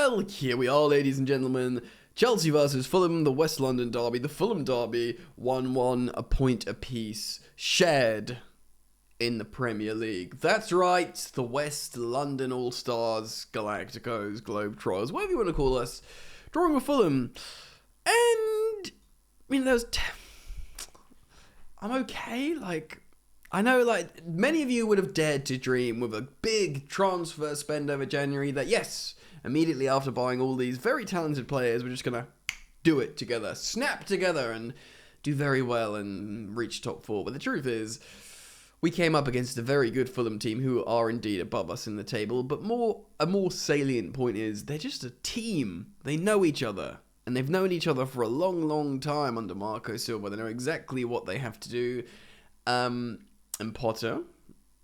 Well, here we are, ladies and gentlemen. Chelsea versus Fulham, the West London derby. The Fulham derby, 1-1, a point apiece, shared in the Premier League. That's right, the West London All-Stars, Galacticos, Globetrotters, whatever you want to call us, drawing with Fulham. And, I mean, I'm okay, I know, many of you would have dared to dream with a big transfer spend over January that, yes, immediately after buying all these very talented players, we're just going to do it together, snap together and do very well and reach top four. But the truth is, we came up against a very good Fulham team who are indeed above us in the table. But a more salient point is they're just a team. They know each other. And they've known each other for a long, long time under Marco Silva. They know exactly what they have to do. And Potter,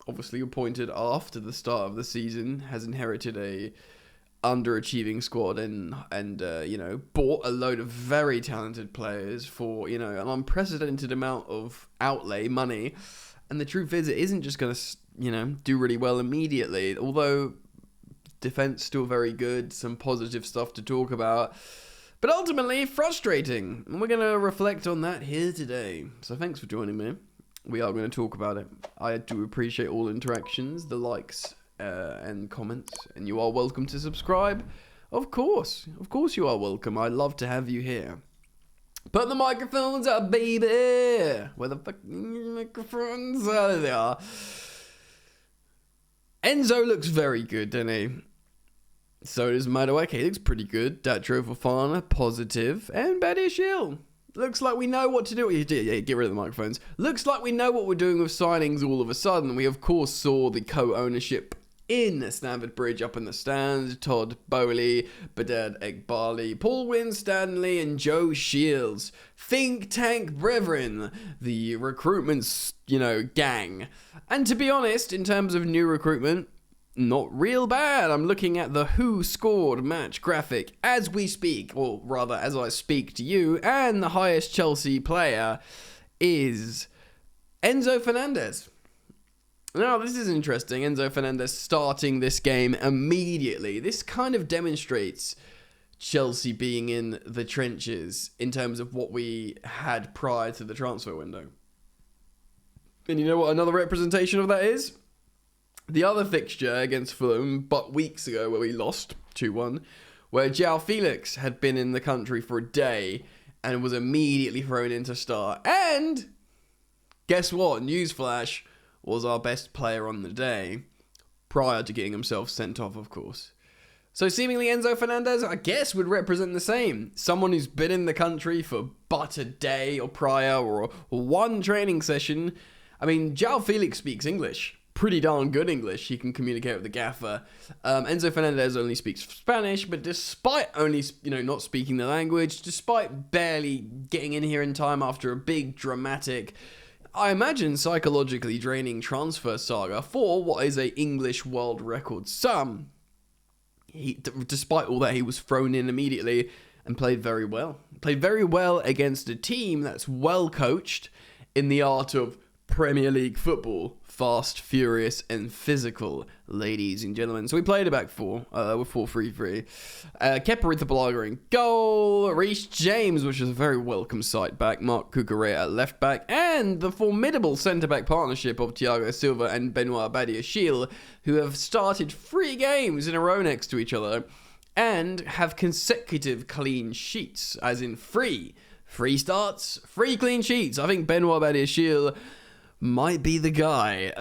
obviously appointed after the start of the season, has inherited a underachieving squad and bought a load of very talented players for, an unprecedented amount of outlay money. And the truth is, it isn't just going to, do really well immediately. Although defense still very good, some positive stuff to talk about. But ultimately, frustrating. And we're going to reflect on that here today. So thanks for joining me. We are going to talk about it. I do appreciate all interactions, the likes and comments. And you are welcome to subscribe. Of course you are welcome. I'd love to have you here. Put the microphones up, baby. Where the fucking microphones? Oh, there they are. Enzo looks very good, doesn't he? So does Madueke. He looks pretty good. Datro Fofana, positive. And Badiashile. Looks like we know what to do. Yeah, get rid of the microphones. Looks like we know what we're doing with signings all of a sudden. We, of course, saw the co-ownership in Stamford Bridge up in the stands. Todd Bowley, Badad Egbali, Paul Winstanley, and Joe Shields. Think Tank Brethren. The recruitment, gang. And to be honest, in terms of new recruitment, not real bad. I'm looking at the Who Scored match graphic as we speak, or rather as I speak to you, and the highest Chelsea player is Enzo Fernandez. Now, this is interesting. Enzo Fernandez starting this game immediately. This kind of demonstrates Chelsea being in the trenches in terms of what we had prior to the transfer window. And you know what another representation of that is? The other fixture against Fulham, but weeks ago, where we lost 2-1, where João Felix had been in the country for a day and was immediately thrown into start. And guess what? Newsflash, was our best player on the day, prior to getting himself sent off, of course. So seemingly Enzo Fernandez, I guess, would represent the same. Someone who's been in the country for but a day or prior or one training session. I mean, João Felix speaks English. Pretty darn good English. He can communicate with the gaffer. Enzo Fernandez only speaks Spanish, but despite only, not speaking the language, despite barely getting in here in time after a big, dramatic, I imagine psychologically draining transfer saga for what is a English world record sum, despite all that, he was thrown in immediately and played very well. Played very well against a team that's well coached in the art of Premier League football. Fast, furious, and physical, ladies and gentlemen. So we played a back four with 4-3-3. Kepa Arrizabalaga in goal. Reece James, which is a very welcome sight back. Marc Cucurella at left back. And the formidable centre-back partnership of Thiago Silva and Benoit Badiashile, who have started 3 games in a row next to each other and have consecutive clean sheets, as in 3 starts, 3 clean sheets. I think Benoit Badiashile might be the guy.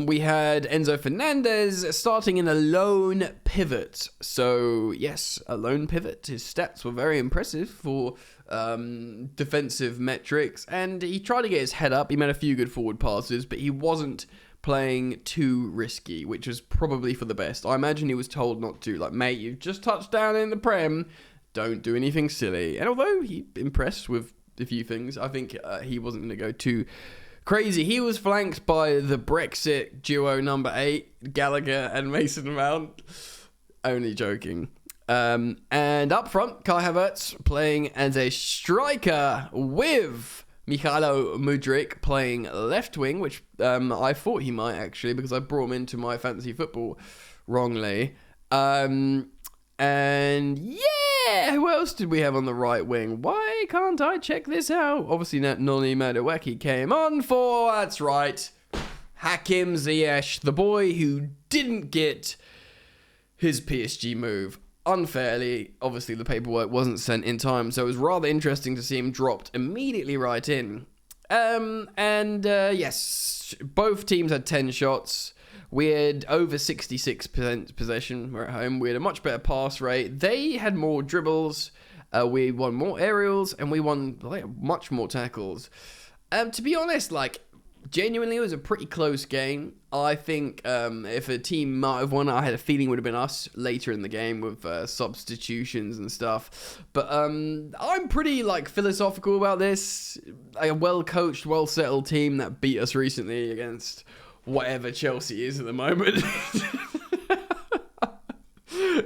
We had Enzo Fernandez starting in a lone pivot. So, yes, a lone pivot. His stats were very impressive for defensive metrics. And he tried to get his head up. He made a few good forward passes, but he wasn't playing too risky, which was probably for the best. I imagine he was told not to. Like, mate, you've just touched down in the Prem. Don't do anything silly. And although he impressed with a few things, I think he wasn't going to go too crazy. He was flanked by the Brexit duo number 8, Gallagher and Mason Mount. Only joking. And up front, Kai Havertz playing as a striker with Mykhailo Mudryk playing left wing, which I thought he might actually, because I brought him into my fantasy football wrongly. And yeah, who else did we have on the right wing? Why can't I check this out? Obviously, Noni Madueke came on for, that's right, Hakim Ziyech, the boy who didn't get his PSG move unfairly. Obviously, the paperwork wasn't sent in time, so it was rather interesting to see him dropped immediately right in. Yes, both teams had 10 shots. We had over 66% possession. We're at home. We had a much better pass rate. They had more dribbles. We won more aerials, and we won much more tackles. To be honest, genuinely, it was a pretty close game. I think if a team might have won, I had a feeling it would have been us later in the game with substitutions and stuff. But I'm pretty philosophical about this. A well-coached, well-settled team that beat us recently against whatever Chelsea is at the moment.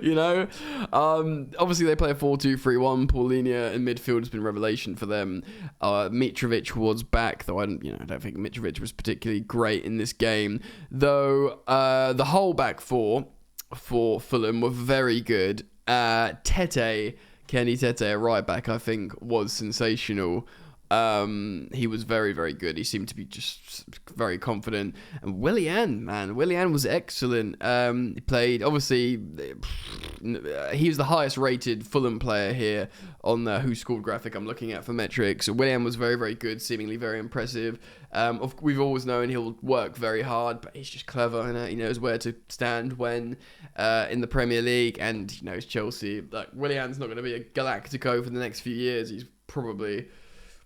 You know, obviously they play a 4-2-3-1. Paulinho in midfield has been revelation for them. Mitrovic was back, though I don't think Mitrovic was particularly great in this game. Though the whole back four for Fulham were very good. Kenny Tete, a right back, I think was sensational. He was very, very good. He seemed to be just very confident. And Willian was excellent. He played, obviously, he was the highest rated Fulham player here on the Who Scored graphic I'm looking at for metrics. Willian was very, very good, seemingly very impressive. We've always known he'll work very hard, but he's just clever and he knows where to stand when in the Premier League, and he knows Chelsea. Willian's not going to be a Galactico for the next few years. He's probably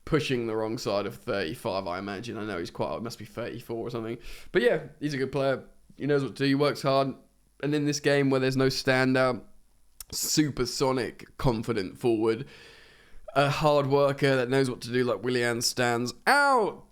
pushing the wrong side of 35, I imagine. I know he's must be 34 or something. But yeah, he's a good player. He knows what to do. He works hard. And in this game where there's no standout, supersonic, confident forward, a hard worker that knows what to do like Willian stands out.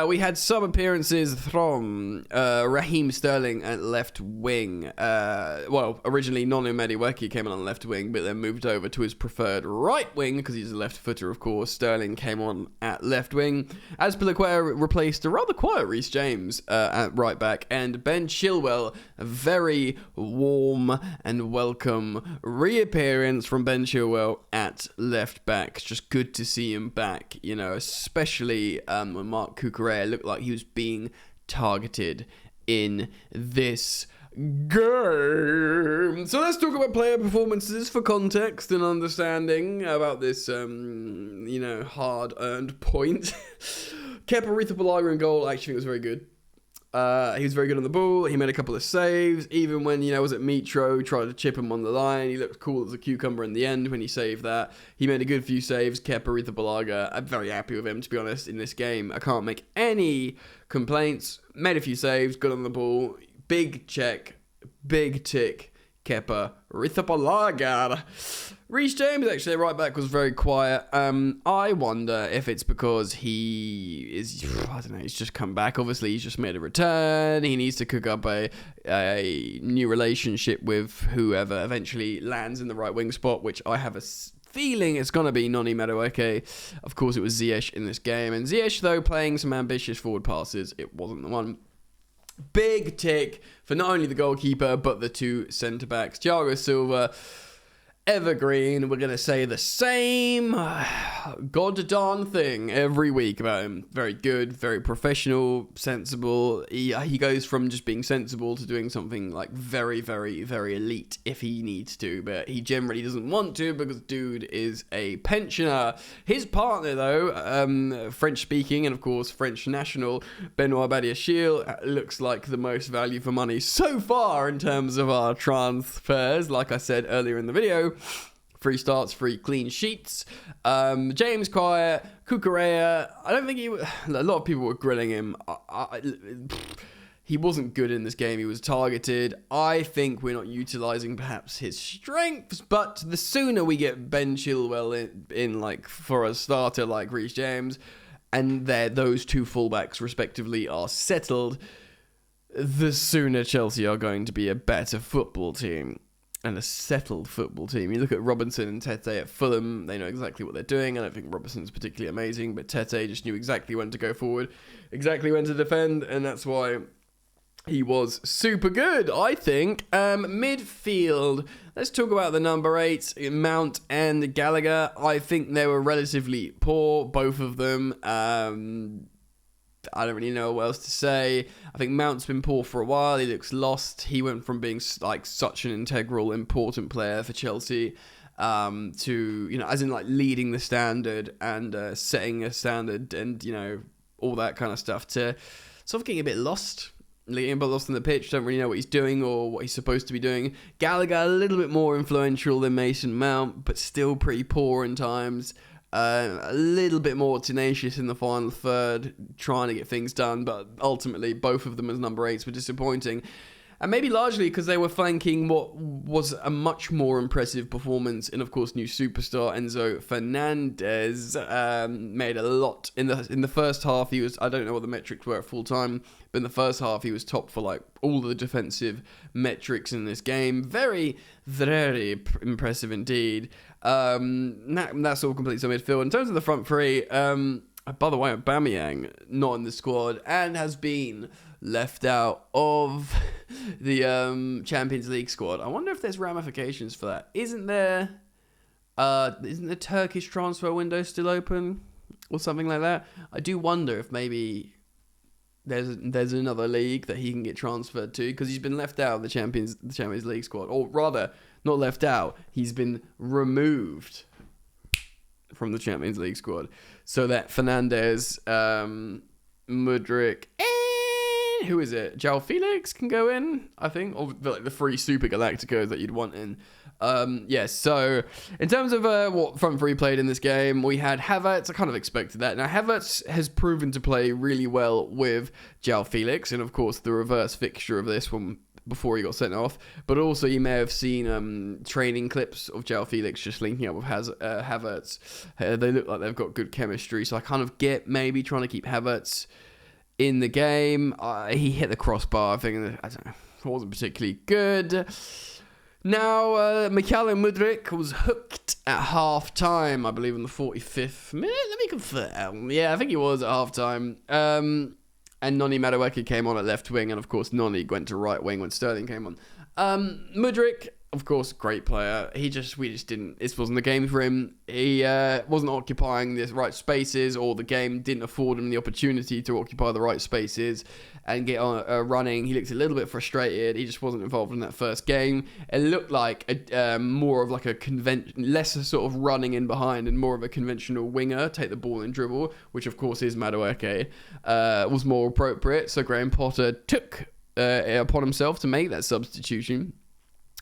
We had some appearances from Raheem Sterling at left wing. Originally Noni Madueke came on left wing, but then moved over to his preferred right wing because he's a left footer, of course. Sterling came on at left wing. Azpilicueta replaced a rather quiet Reece James at right back, and Ben Chilwell, a very warm and welcome reappearance from Ben Chilwell at left back. It's just good to see him back, especially when Mark Cucurella looked like he was being targeted in this game. So let's talk about player performances for context and understanding about this, hard-earned point. Kepa Arrizabalaga in goal, I actually think was very good. He was very good on the ball. He made a couple of saves. Even when, was it Mitro tried to chip him on the line, he looked cool as a cucumber in the end when he saved that. He made a good few saves. Kepa Arrizabalaga, I'm very happy with him, to be honest, in this game. I can't make any complaints. Made a few saves, good on the ball. Big check, big tick. Kepa Arrizabalaga. Reece James, actually, right back, was very quiet. I wonder if it's because he's just come back. Obviously, he's just made a return. He needs to cook up a new relationship with whoever eventually lands in the right wing spot, which I have a feeling it's going to be Noni Madueke. Of course, it was Ziyech in this game. And Ziyech, though, playing some ambitious forward passes, it wasn't the one. Big tick for not only the goalkeeper, but the two centre-backs. Thiago Silva, evergreen. We're going to say the same god-darn thing every week about him. Very good, very professional, sensible. He goes from just being sensible to doing something very, very, very elite if he needs to, but he generally doesn't want to because dude is a pensioner. His partner, though, French-speaking and, of course, French national, Benoit Badiashile, looks like the most value for money so far in terms of our transfers. Like I said earlier in the video, 3 starts, 3 clean sheets. James quiet. Cucurella, I don't think a lot of people were grilling him. He wasn't good in this game. He was targeted. I think we're not utilising perhaps his strengths, but the sooner we get Ben Chilwell in for a starter like Reece James, and those two fullbacks respectively are settled, the sooner Chelsea are going to be a better football team. And a settled football team. You look at Robinson and Tete at Fulham, they know exactly what they're doing. I don't think Robinson's particularly amazing, but Tete just knew exactly when to go forward, exactly when to defend, and that's why He was super good, I think. Midfield. Let's talk about the number 8, Mount and Gallagher. I think they were relatively poor, both of them. I don't really know what else to say. I think Mount's been poor for a while. He looks lost. He went from being like such an integral, important player for Chelsea to, as in like leading the standard and setting a standard and, all that kind of stuff, to sort of getting a bit lost. Getting a bit lost on the pitch, don't really know what he's doing or what he's supposed to be doing. Gallagher, a little bit more influential than Mason Mount, but still pretty poor in times. A little bit more tenacious in the final third, trying to get things done, but ultimately both of them as number 8s were disappointing. And maybe largely because they were flanking what was a much more impressive performance in, of course, new superstar Enzo Fernandez. Made a lot in the first half. He was, I don't know what the metrics were at full time, but in the first half he was top for like all the defensive metrics in this game. Very, very impressive indeed. That's all completes our midfield. In terms of the front three, by the way, Aubameyang not in the squad and has been left out of the Champions League squad. I wonder if there's ramifications for that. Isn't the Turkish transfer window still open or something like that? I do wonder if maybe there's another league that he can get transferred to, because he's been left out of the Champions League squad, or rather, not left out. He's been removed from the Champions League squad, so that Fernandez, Mudryk, and who is it? João Felix can go in, I think, or like the 3 Super Galacticos that you'd want in. Yes, so in terms of what front three played in this game, we had Havertz. I kind of expected that. Now, Havertz has proven to play really well with João Felix, and of course the reverse fixture of this one before he got sent off. But also you may have seen training clips of João Felix just linking up with Havertz. They look like they've got good chemistry, so I kind of get maybe trying to keep Havertz in the game. He hit the crossbar, I think. I don't know, it wasn't particularly good. Now, Mykhailo Mudryk was hooked at half-time, I believe, in the 45th minute. Let me confirm. Yeah, I think he was at half-time. And Noni Madueke came on at left wing, and of course Noni went to right wing when Sterling came on. Mudryk, of course, great player. We just didn't, this wasn't the game for him. He wasn't occupying the right spaces, or the game didn't afford him the opportunity to occupy the right spaces and get on running. He looked a little bit frustrated. He just wasn't involved in that first game. It looked like more of like a less sort of running in behind and more of a conventional winger, take the ball and dribble, which of course is Madueke, was more appropriate. So Graham Potter took it upon himself to make that substitution.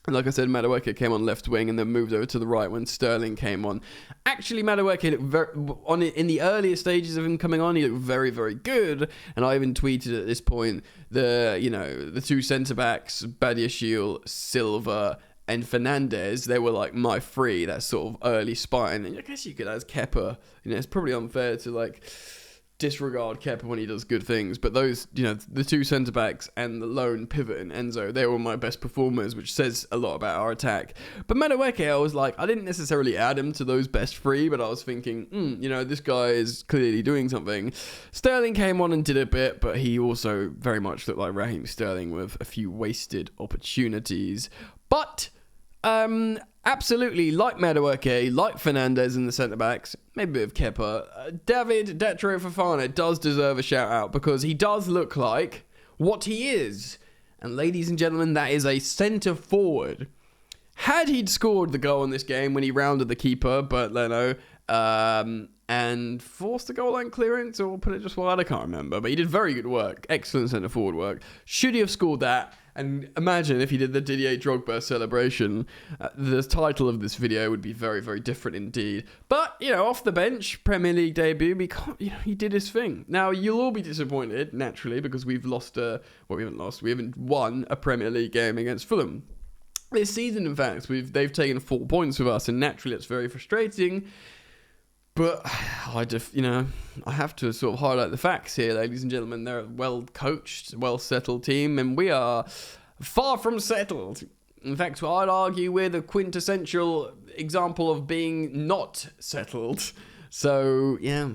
And like I said, Madueke came on left wing and then moved over to the right when Sterling came on. Actually, Madueke looked in the earlier stages of him coming on, he looked very, very good. And I even tweeted at this point the 2 centre backs, Badiashile, Silva, and Fernandez. They were like my 3, that sort of early spine. And I guess you could add Kepa. It's probably unfair to like disregard Kepa when he does good things, but those, the 2 centre backs and the lone pivot in Enzo, they were my best performers, which says a lot about our attack. But Madueke, I was like, I didn't necessarily add him to those best 3, but I was thinking, this guy is clearly doing something. Sterling came on and did a bit, but he also very much looked like Raheem Sterling with a few wasted opportunities. But absolutely, like Madueke, like Fernandez in the centre-backs, maybe a bit of Kepa, David Datro Fofana does deserve a shout-out, because he does look like what he is. And ladies and gentlemen, that is a centre-forward. Had he scored the goal in this game when he rounded the keeper, Bert Leno, and forced a goal line clearance, or put it just wide, I can't remember, but he did very good work, excellent centre-forward work. Should he have scored that? And imagine if he did the Didier Drogba celebration. The title of this video would be very, very different indeed. But, off the bench, Premier League debut, he did his thing. Now, you'll all be disappointed, naturally, because we've lost we haven't won a Premier League game against Fulham. This season, in fact, they've taken 4 points with us, and naturally it's very frustrating. But I have to sort of highlight the facts here, ladies and gentlemen. They're a well-coached, well-settled team, and we are far from settled. In fact, I'd argue we're the quintessential example of being not settled. So, yeah,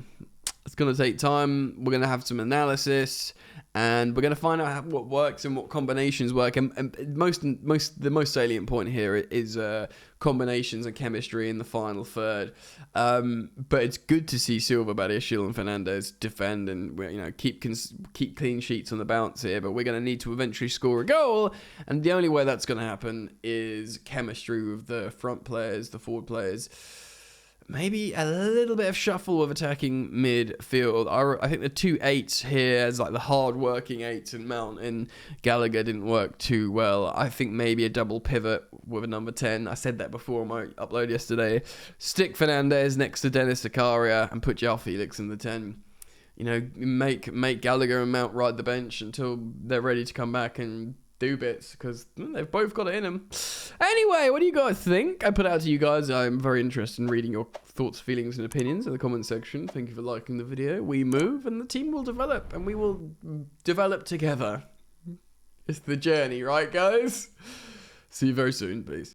It's going to take time. We're going to have some analysis, and we're going to find out what works and what combinations work. And the most salient point here is combinations and chemistry in the final third. But it's good to see Silva, Badiashile, and Fernandez defend and keep clean sheets on the bounce here. But we're going to need to eventually score a goal, and the only way that's going to happen is chemistry with the front players, the forward players. Maybe a little bit of shuffle with attacking midfield. I think the 2 8s here as like the hard-working 8s, and Mount and Gallagher didn't work too well. I think maybe a double pivot with a number 10. I said that before on my upload yesterday. Stick Fernandez next to Dennis Zakaria and put João Felix in the 10. Make Gallagher and Mount ride the bench until they're ready to come back and do bits, because they've both got it in them. Anyway, what do you guys think? I put it out to you guys. I'm very interested in reading your thoughts, feelings, and opinions in the comment section. Thank you for liking the video. We move, and the team will develop, and we will develop together. It's the journey, right, guys? See you very soon. Peace.